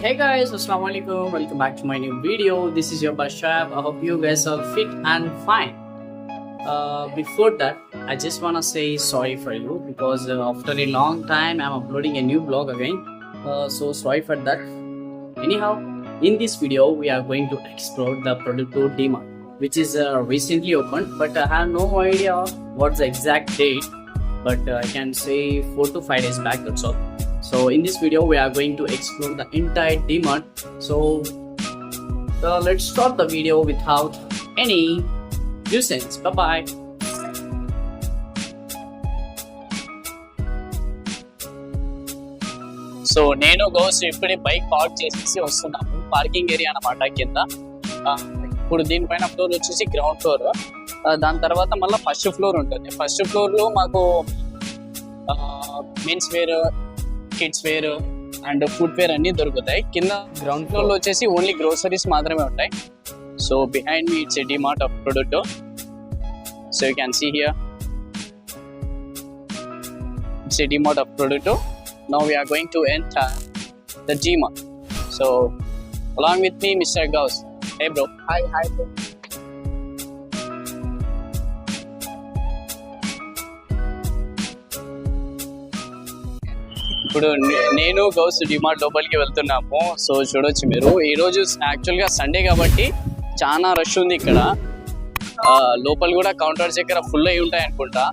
Hey guys, Assalamualaikum. Welcome back to my new video. This is your Bashab. I hope you guys are fit and fine. Before that, I just wanna say sorry for you because after a long time I'm uploading a new vlog again. So sorry for that. Anyhow, in this video we are going to explore the Producto D-Mart, which is recently opened, but I have no idea what's the exact date. But I can say 4 to 5 days back. That's all. So in this video we are going to explore the entire D-Mart. So let's start the video without any nuisance. Bye bye. So నేను goes ఇప్పుడే bike park చేసేసి వస్తున్నాము. Parking area అన్నమాట కింద. ఇప్పుడు దీనిపైన floor వచ్చేసి ground floor. దాని తర్వాత మళ్ళీ ఫస్ట్ ఫ్లోర్ ఉంటుంది. ఫస్ట్ ఫ్లోర్లో మాకు men's wear, kids wear and food wear అన్ని దొరుకుతాయి. కింద గ్రౌండ్ ఫ్లోర్ లో వచ్చేసి ఓన్లీ గ్రోసరీస్ మాత్రమే ఉంటాయి. So behind me it's a D-Mart of Producto. So you can see here it's a D-Mart of Producto. Now we are going to enter the D-Mart. So along with me Mr. Gauss. Hey bro. Hi bro. ఇప్పుడు నేను Ghouse D-Mart లోపలికి వెళ్తున్నాము. So చూడొచ్చు మీరు, ఈరోజు యాక్చువల్గా Sunday కాబట్టి చాలా రష్ ఉంది ఇక్కడ. లోపల కూడా కౌంటర్స్ దగ్గర ఫుల్ అయి ఉంటాయి అనుకుంటా.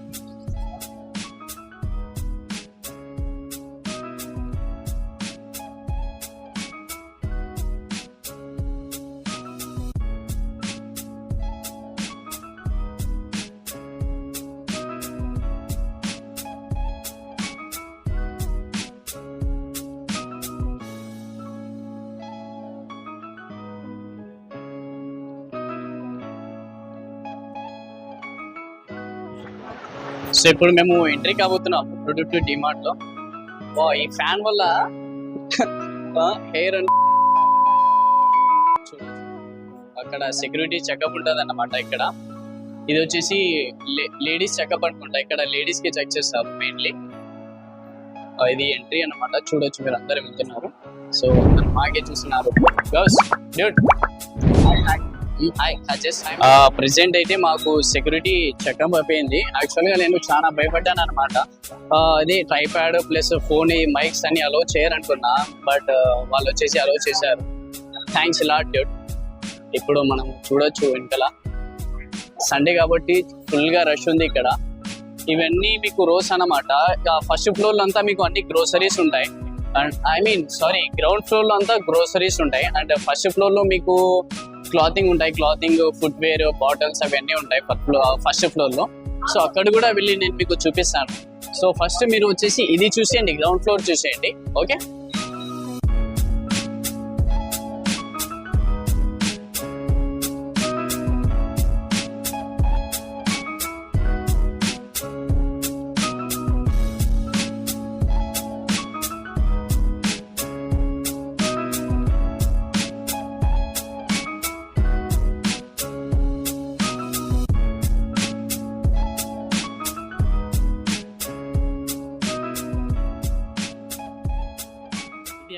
సో ఇప్పుడు మేము ఎంట్రీ కాబోతున్నాము Producto D-Mart లో. ఈ ఫ్యాన్ వల్ల హెయిర్ అక్కడ సెక్యూరిటీ చెకప్ ఉంటుంది అన్నమాట. ఇక్కడ ఇది వచ్చేసి లేడీస్ చెకప్ అనుకుంటా. ఇక్కడ లేడీస్ కి చెక్ చేస్తారు మెయిన్లీ. ఇది ఎంట్రీ అన్నమాట. చూడొచ్చు మీరు అందరు వెళ్తున్నారు. సో మాకే చూస్తున్నారు. ప్రెసెంట్ అయితే మాకు సెక్యూరిటీ చెకప్ అయిపోయింది. యాక్చువల్గా నేను చాలా భయపడ్డాను అనమాట. ఇది ట్రైప్యాడ్ ప్లస్ ఫోన్, మైక్స్ అన్ని అలో చేయరు అనుకున్నా. బట్ వాళ్ళు వచ్చేసి అలో చేశారు. Thanks lot dude. ఇప్పుడు మనం చూడొచ్చు వెనకాల సండే కాబట్టి ఫుల్గా రష్ ఉంది ఇక్కడ. ఇవన్నీ మీకు రోస్ అన్నమాట. ఫస్ట్ ఫ్లోర్లో అంతా మీకు అన్ని గ్రోసరీస్ ఉంటాయి. అండ్ గ్రౌండ్ ఫ్లోర్లో అంతా గ్రోసరీస్ ఉంటాయి. అండ్ ఫస్ట్ ఫ్లోర్లో మీకు క్లాతింగ్ ఉంటాయి. క్లాతింగ్, ఫుడ్ వేర్, బాటిల్స్ అవన్నీ ఉంటాయి ఫస్ట్ ఫ్లోర్లో. సో అక్కడ కూడా వెళ్ళి నేను మీకు చూపిస్తాను. సో ఫస్ట్ మీరు వచ్చేసి ఇది చూసేయండి, గ్రౌండ్ ఫ్లోర్ చూసేయండి. ఓకే,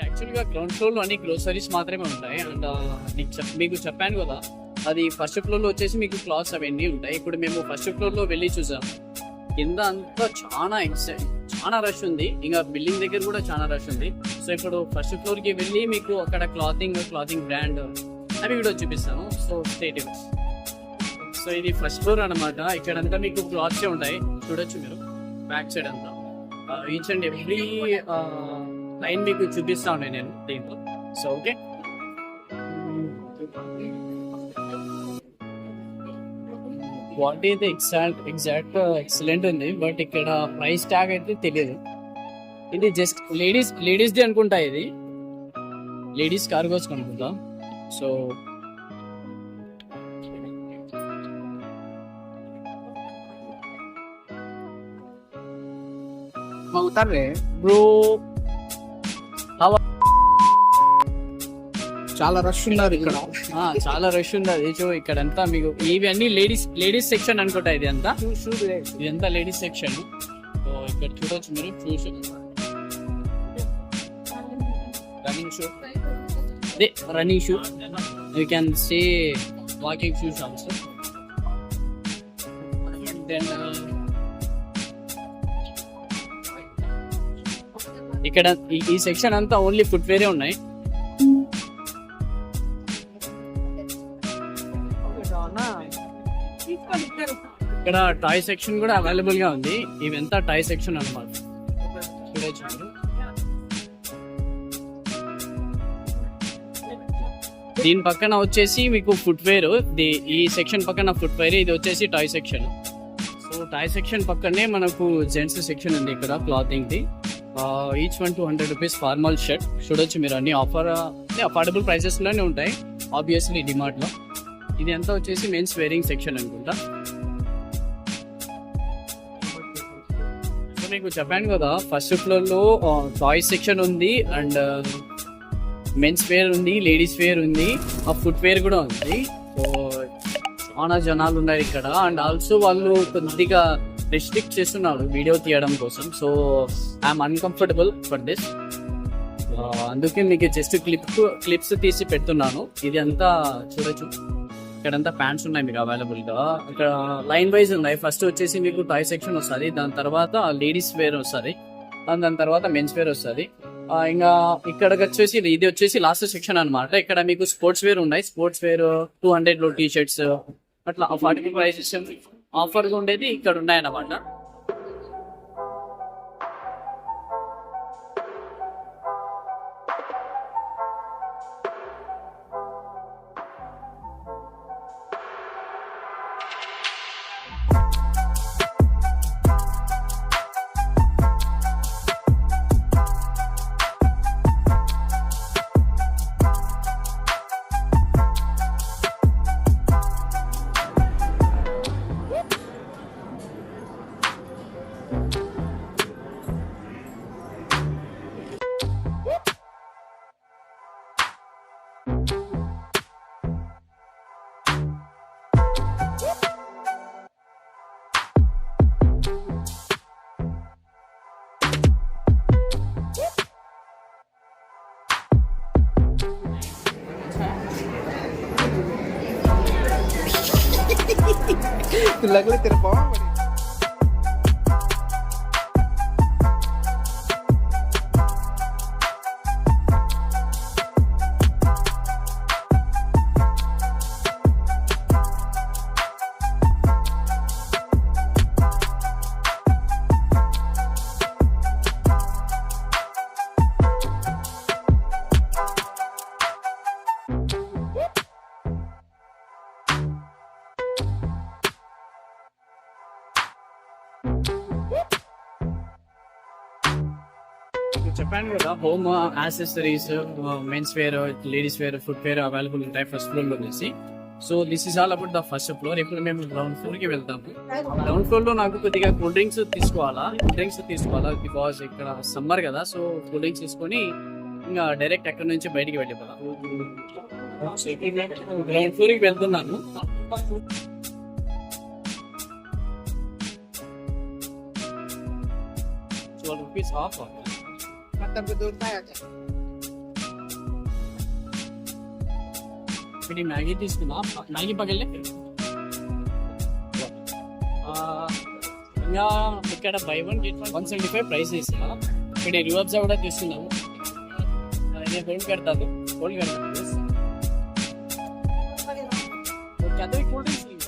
యాక్చువల్గా గ్రౌండ్ ఫ్లోర్లో అన్ని గ్రోసరీస్ మాత్రమే ఉంటాయి. అండ్ మీకు చెప్పాను కదా, అది ఫస్ట్ ఫ్లోర్లో వచ్చేసి మీకు క్లాత్స్ అవన్నీ ఉంటాయి. ఇప్పుడు మేము ఫస్ట్ ఫ్లోర్లో వెళ్ళి చూసాం. కింద అంతా చాలా రష్ ఉంది. ఇంకా బిల్డింగ్ దగ్గర కూడా చాలా రష్ ఉంది. సో ఇప్పుడు ఫస్ట్ ఫ్లోర్కి వెళ్ళి మీకు అక్కడ క్లాతింగ్ బ్రాండ్ అవి కూడా చూపిస్తాను. So state. సో ఇది ఫస్ట్ ఫ్లోర్ అనమాట. ఇక్కడంతా మీకు క్లాత్సే ఉంటాయి. చూడొచ్చు మీరు బ్యాక్ సైడ్ అంతా. ఈచ్ అండ్ ఎవ్రీ లైన్ మీకు చూపిస్తా ఉన్నాయి నేను దీంట్లో. సో ఓకే, క్వాలిటీ అయితే ఎగ్జాక్ట్ ఎక్సలెంట్ ఉంది. బట్ ఇక్కడ ప్రైస్ ట్యాగ్ అయితే తెలియదు. ఇది జస్ట్ లేడీస్ది అనుకుంటా. ఇది లేడీస్ కార్గోస్ అనుకుంటా. సో బ్రో చాలా రష్ ఉన్నారు ఇక్కడ. చాలా రష్ ఉంది. సో ఇక్కడంతా మీకు ఇవన్నీ లేడీస్ సెక్షన్ అనుకుంటా. ఇది అంతా ఇదంతా లేడీస్ సెక్షన్. సో ఇక్కడ చూడొచ్చు మీరు. Running shoe the running shoe, you can say walking shoes also. Then ఇక్కడ ఈ సెక్షన్ అంతా ఓన్లీ ఫుట్వేరే ఉన్నాయి. ఇక్కడ టాయ్ సెక్షన్ కూడా అవైలబుల్ గా ఉంది. ఇవంతా టాయ్ సెక్షన్ అన్నమాట. చూడొచ్చు. దీని పక్కన వచ్చేసి మీకు ఫుట్వేర్, ఈ సెక్షన్ పక్కన ఫుట్వేర్, ఇది వచ్చేసి toy section. So toy section పక్కనే మనకు జెంట్స్ సెక్షన్ ఉంది ఇక్కడ clothing the. Each one 200 rupees formal shirt. చూడొచ్చు మీరు, అన్ని అఫోర్డబుల్ ప్రైసెస్ లోనే ఉంటాయి ఆబ్వియస్లీ డిమార్ట్ లో. ఇది అంతా వచ్చేసి మెన్స్ వేరింగ్ సెక్షన్ అనుకుంటా. సో మీకు చెప్పాను కదా, ఫస్ట్ ఫ్లోర్ లో టాయ్స్ సెక్షన్ ఉంది, అండ్ మెన్స్ వేర్ ఉంది, లేడీస్ వేర్ ఉంది, ఆ ఫుట్ వేర్ కూడా ఉంది. సో చాలా జనాలు ఉన్నారు ఇక్కడ. అండ్ ఆల్సో వాళ్ళు కొద్దిగా రెస్ట్రిక్ట్ చేస్తున్నారు వీడియో తీయడం కోసం. So I'm uncomfortable for this. అందుకే మీకు జస్ట్ క్లిప్స్ తీసి పెడుతున్నాను. ఇది అంతా చూడొచ్చు. ఇక్కడంతా ప్యాంట్స్ ఉన్నాయి మీకు అవైలబుల్ గా. ఇక్కడ లైన్ వైజ్ ఉన్నాయి. ఫస్ట్ వచ్చేసి మీకు టాయ్ సెక్షన్ వస్తుంది, దాని తర్వాత లేడీస్ వేర్ వస్తుంది, దాని తర్వాత మెన్స్ వేర్ వస్తుంది. ఇంకా ఇక్కడికి వచ్చేసి ఇది వచ్చేసి లాస్ట్ సెక్షన్ అనమాట. ఇక్కడ మీకు స్పోర్ట్స్ వేర్ ఉన్నాయి. స్పోర్ట్స్ వేర్ 200 లో టీ షర్ట్స్ అట్లా 40 ప్రైసెస్ ఆఫర్ గా ఉండేది ఇక్కడ ఉన్నాయన్నమాట. लगले तेरे पाँव చెప్పాను కదా, home accessories, men's wear, ladies wear, foot wear available ఉంటాయి ఫస్ట్ ఫ్లోర్ లో వచ్చేసి. So this is all about the first floor. ఇప్పుడు మేము గ్రౌండ్ ఫ్లోర్ కి వెళ్తాము. గ్రౌండ్ ఫ్లోర్ లో నాకు కొద్దిగా కూల్ డ్రింక్స్ తీసుకోవాలా బికాస్ ఇక్కడ సమ్మర్ కదా. సో కూల్ డ్రింక్స్ తీసుకొని ఇంకా డైరెక్ట్ అక్కడ నుంచి బయటికి వెళ్ళిపోతాం. గ్రౌండ్ ఫ్లోర్ కి వెళ్తున్నాను. 12 rupees off. मतलब दूर था यार. ఇది మ్యాగీ తీసుకున్నా. మ్యాగీ పగలే ఇంకా ఇక్కడ బై 1 get 1 175 ప్రైస్ తీసుకున్నా. ఇక్కడ రివర్బ్స్ కూడా తీసుకున్నాము. నేను గోల్డ్ కడతాను. क्या कोल्ड ड्रिंक्स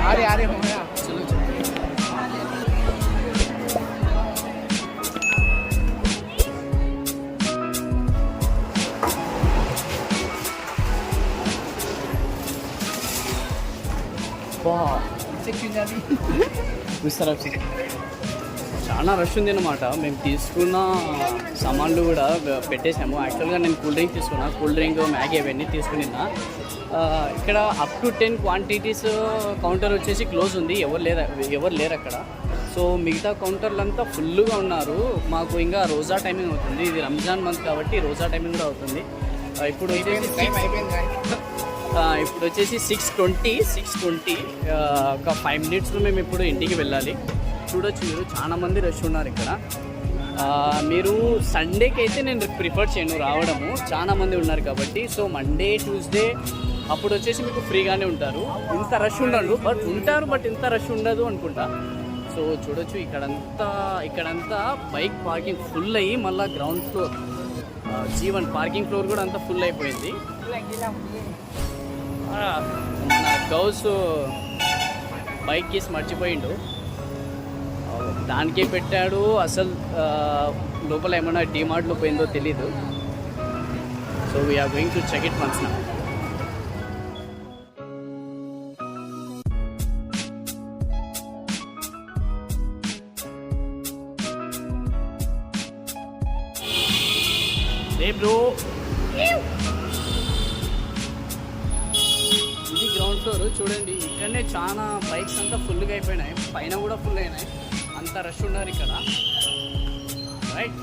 आ रहे हो गया. चलो చాలా రష్ ఉంది అనమాట. మేము తీసుకున్న సామాన్లు కూడా పెట్టేసాము. యాక్చువల్గా నేను కూల్ డ్రింక్ తీసుకున్నా. కూల్ డ్రింక్, మ్యాగీ అవన్నీ తీసుకున్నా. ఇక్కడ అప్ టు 10 క్వాంటిటీస్ కౌంటర్ వచ్చేసి క్లోజ్ ఉంది. ఎవరు లేరు అక్కడ. సో మిగతా కౌంటర్లంతా ఫుల్గా ఉన్నారు. మాకు ఇంకా రోజా టైమింగ్ అవుతుంది. ఇది రంజాన్ మంత్ కాబట్టి రోజా టైమింగ్ కూడా అవుతుంది. ఇప్పుడు ఇప్పుడు వచ్చేసి 6:20 ఒక 5 మినిట్స్లో మేము ఇప్పుడు ఇంటికి వెళ్ళాలి. చూడొచ్చు మీరు చాలా మంది రష్ ఉన్నారు ఇక్కడ. మీరు సండేకి అయితే నేను ప్రిఫర్ చేయను రావడము, చాలా మంది ఉన్నారు కాబట్టి. సో మండే ట్యూస్డే అప్పుడు వచ్చేసి మీకు ఫ్రీగానే ఉంటారు, ఇంత రష్ ఉండదు. బట్ ఉంటారు, బట్ ఇంత రష్ ఉండదు అనుకుంటా. సో చూడొచ్చు ఇక్కడంతా బైక్ పార్కింగ్ ఫుల్ అయ్యి మళ్ళీ ground floor G1 parking floor కూడా అంతా ఫుల్ అయిపోయింది. మన గౌస్ బైక్ కేసు మర్చిపోయిండు, దానికే పెట్టాడు. అసలు లోపల ఏమన్నా డిమార్ట్లో పోయిందో తెలీదు. So we are going to check it once now. రే బ్రో, ఇది గ్రౌండ్ ఫ్లోర్ చూడండి. ఇక్కడనే చాలా బైక్స్ అంతా ఫుల్గా అయిపోయినాయి, పైన కూడా ఫుల్ అయినాయి, అంత రష్ ఉన్నారు ఇక్కడ. రైట్,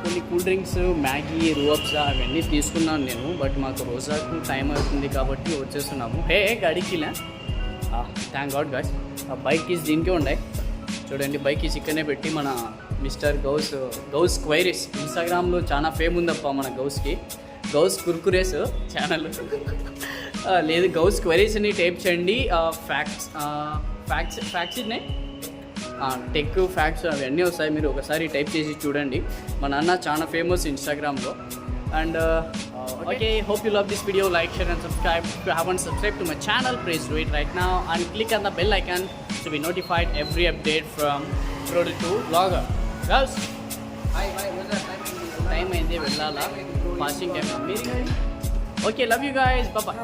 కొన్ని కూల్ డ్రింక్స్, మ్యాగీ, రూఅబ్స్ అవన్నీ తీసుకున్నాను నేను. బట్ మాకు రోజాకు టైం అవుతుంది కాబట్టి వచ్చేస్తున్నాము. హే గడికిలా థ్యాంక్ గాడ్ గాయ్స్. ఆ బైక్ కీస్ దీనికే ఉన్నాయి చూడండి. బైక్ కీస్ ఇక్కడనే పెట్టి మన మిస్టర్ గౌస్ క్వైరీస్, ఇన్స్టాగ్రామ్లో చాలా ఫేమ్ ఉందప్ప మన గౌస్కి. గౌస్ కుర్కురేస్ ఛానల్ లేదు, గౌస్ క్వైరీస్ అని టైప్ చేయండి. ఫ్యాక్ట్స్ ఉన్నాయి, టెక్ ఫ్యాక్ట్స్ అవన్నీ వస్తాయి. మీరు ఒకసారి టైప్ చేసి చూడండి. మా నాన్న చాలా ఫేమస్ ఇన్స్టాగ్రామ్లో. And okay, hope you love this video. Like, share and subscribe. If you haven't subscribed to my channel, please do it right now and click on the bell icon to be notified every update from Product 2 Vlogger. Guys, time అయింది వెళ్ళాలా, fasting time మీరు. Okay, love you guys, bye bye.